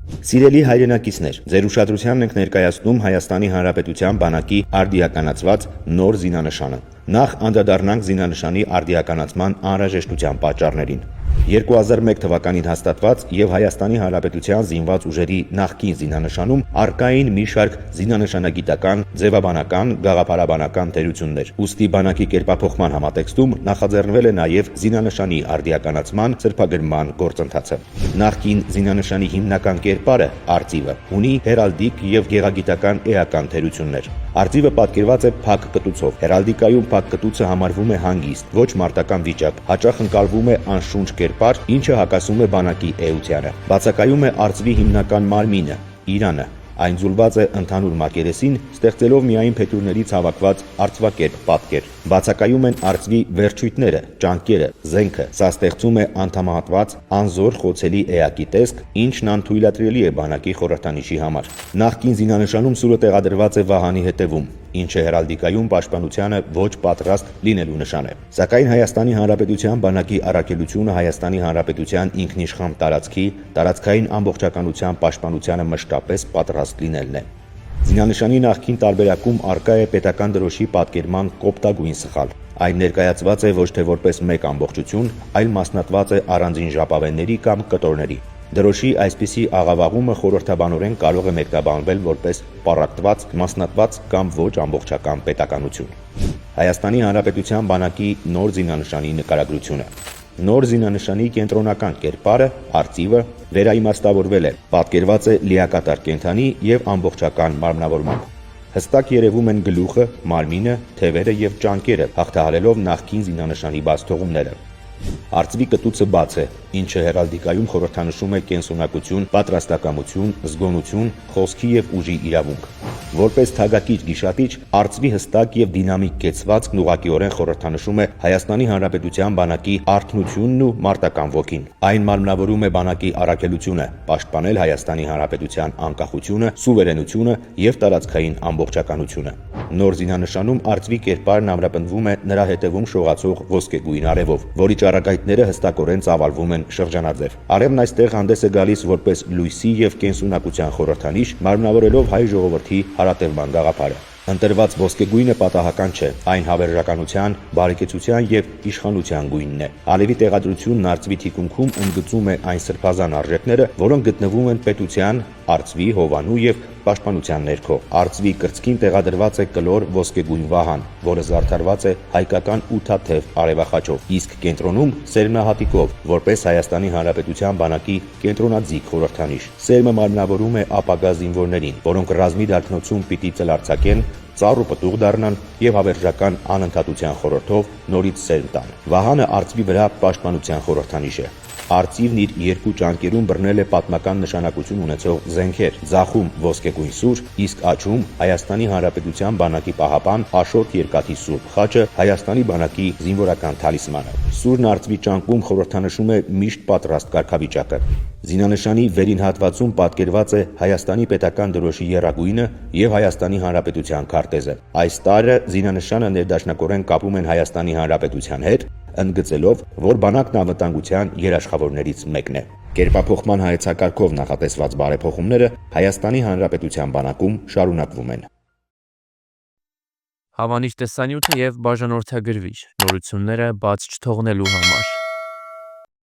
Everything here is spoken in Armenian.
Սիրելի հայրենակիցներ, ձեր ուշադրությանն ենք ներկայացնում Հայաստանի Հանրապետության բանակի արդիականացված նոր զինանշանը։ Նախ անդրադառնանք զինանշանի արդիականացման անհրաժեշտության պատճառներին։ 2001 թվականին հաստատված եւ Հայաստանի Հանրապետության զինված ուժերի նախկին զինանշանում առկային մի շարք զինանշանագիտական, ձևաբանական, գաղափարաբանական թերություններ։ Ուստի բանակի կերպափոխման համատեքստում նախաձեռնվել է նաեւ զինանշանի արդիականացման սրբագրման գործընթացը։ Նախկին զինանշանի հիմնական կերպարը արծիվը ունի հերալդիկ եւ գեղագիտական էական թերություններ։ Արծիվը պատկերված է փակ կտուցով։ Հերալդիկայում փակ կտուցը համարվում է հանգիստ, ոչ մարտական վիճակ, հաճախ ընկալվում է անշունչ կերպար, ինչը հակասում է բանակի էությանը։ Բացակայում է արծվի հիմնական մարմինը՝ իրանը։ Այն ձուլված է ընդհանուր մակերեսին, ստեղծելով միայն փետուրներից հավաքված արծվակերպ պատկեր։ Բացակայում են արծվի վերջույթները, ճանկերը, զենքը։ Սա ստեղծում է անդամահատված, անզոր խոցելի էակի տեսք, ինչն անթույլատրելի է բանակի խորհրդանիշի համար։ Նախկին զինանշանում սուրը տեղադրված է վահանի հետևում, ինչը հերալդիկայում պաշտպանությանը ոչ պատրաստ լինելու նշան է։ Սակայն Հայաստանի Հանրապետության բանակի առաքելությունը Հայաստանի Հանրապետության ինքնիշխան տարածքի, տարածքային ամբողջականության պաշտպանությանը մշտապես պատրաստ լինելն է։ Զինանշանի նախկին տարբերակում առկա է պետական դրոշի պատկերման կոպտագույն սխալ։ Այն ներկայացված է ոչ թե որպես մեկ ամբողջություն, այլ մասնատված է առանձին ժապավենների կամ կտորների։ Դրոշի այսպիսի աղավաղումը խորհրդաբանորեն կարող է մեկնաբանվել որպես պառակտված, մասնատված կամ ոչ ամբողջական պետականություն։ Հայաստանի Հանրապետության բանակի նոր զինանշանի նկարագրությունը։ Նոր զինանշանի կենտրոնական կերպարը, արծիվը, վերաիմաստավորվել է, պատկերված է լիակատար կենդանի եւ ամբողջական մարմնավորմամբ։ Հստակ երևում են գլուխը, մարմինը, թևերը եւ ճանկերը, հաղթահարելով նախկին զինանշանի բացթողումները։ Արծվի կտուցը բաց է, ինչը հերալդիկայում խորհրդանշում է կենսունակություն, պատրաստակամություն, զգոնություն, խոսքի եւ ուժի իրավունք։ Որպես թագակիչ գիշատիչ, արծվի հստակ եւ դինամիկ կեցվածքն ուղղակիորեն խորհրդանշում է Հայաստանի Հանրապետության բանակի արթնությունն ու մարտական ոգին։ Այն մարմնավորում է բանակի առաքելությունը՝ պաշտպանել Հայաստանի Հանրապետության անկախությունը, սուվերենությունը եւ տարածքային ամբողջականությունը։ Նոր զինանշանում արծվի կերպարն ամրապնդվում է նրա հետևում շողացող ոսկեգույն արևով, որի ճառագայթները հստակորեն ծավալվում են շրջանաձև։ Արևն այստեղ հանդես է գալիս որպես լույսի եւ կենսունակության խորհրդանիշ, մարմնավորելով հայ ժողովրդի հարատևման գաղափարը։ Ընտրված ոսկեգույնը պատահական չէ, այն հավերժականության, բարեկեցության եւ իշխանության գույնն է։ Ալևի տեղադրությունն արծվի թիկունքում ընդգծում է այն սրբազան արժեքները, որոնք գտնվում են պետության, արծվի, հովանու եւ պաշտպանության ներքո։ Արծվի կրծքին տեղադրված է կլոր ոսկեգույն վահան, որը զարդարված է հայկական ութաթև արևախաչով, իսկ կենտրոնում սերմնահատիկով, որպես Հայաստանի Հանրապետության բանակի կենտրոնաձիգ խորհրդանիշ։ Սերմը մարմնավորում է ապագա զինվորներին, որոնք ռազմի դարբնոցում պիտի ծլարձակեն, ծառ ու պտուղ դառնան եւ հավերժական անընդհատության խորհրդով նորից սերմ տան։ Վահանը արծվի վրա պաշտպանության խորհրդանիշ է։ Արծիվն իր երկու ճանկերում բռնել է պատմական նշանակություն ունեցող զենքեր՝ ձախում ոսկեգույն սուր, իսկ աջում Հայաստանի Հանրապետության բանակի պահապան Աշոտ Երկաթի սուրբ խաչը, Հայաստանի բանակի զինվորական թալիսմանը։ Սուրն արծվի ճանկում խորհրդանշում է միշտ պատրաստ կարգավիճակը։ Զինանշանի վերին հատվածում պատկերված է Հայաստանի պետական դրոշի եռագույնը եւ Հայաստանի Հանրապետության քարտեզը։ Այս տարը զինանշանը ներդաշնակորեն կապում են Հայաստանի Հանրապետության հետ, ընդգծելով, որ բանակն անվտանգության երաշխավորներից մեկն է։ Կերպափոխման հայեցակարգով նախատեսված բարեփոխումները Հայաստանի Հանրապետության բանակում շարունակվում են։ Հավանիչ տեսանյութը եւ բաժանորդագրվիչ նորությունները բաց չթողնելու համար